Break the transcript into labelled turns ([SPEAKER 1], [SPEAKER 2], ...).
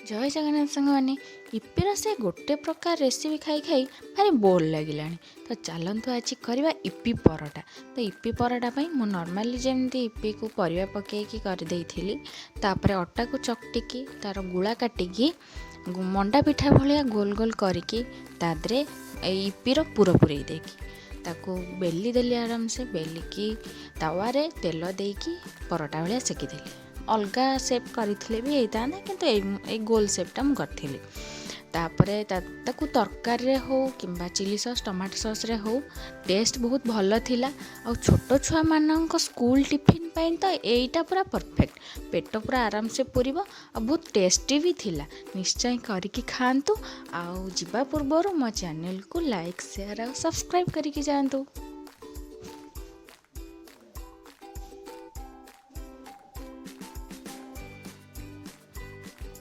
[SPEAKER 1] जय जगन्नाथ सांग मैंने इपिर से गोटे प्रकार रेसिपी खाई खाई भारी बोर लगिला। तो चलतु आज करवा इपि परोटा। तो इपि परोटा मु नॉर्मली जमती इपि को परिवा पकईकी करदेली तापर अटा को चकटिकी तार गुला काटिकी मंडा पिठा भाया गोल गोल करके तादरे इपिर पुर पुरई देकी ताको बेली देली आराम से बेलिकी तावारे तेल देकी परोटा भाया सेकीदेली। अलगा सेप करथिले भी होता किंतु ए गोल सेपटा मु करथिली। तापरे ताकू तरकारी रे हो किंबा चिली सॉस टमाटो सॉस रे हो टेस्ट बहुत भल थिला। आ छोट छुआ मानक स्कूल टिफिन पाइन तो एटा पूरा परफेक्ट पेट पूरा आराम से पूरीबो आ बहुत टेस्टी भी थिला। निश्चय करिकी खांतु। आ जिबा पूर्व मो चैनल को लाइक शेयर और सब्सक्राइब करिकी जानतु।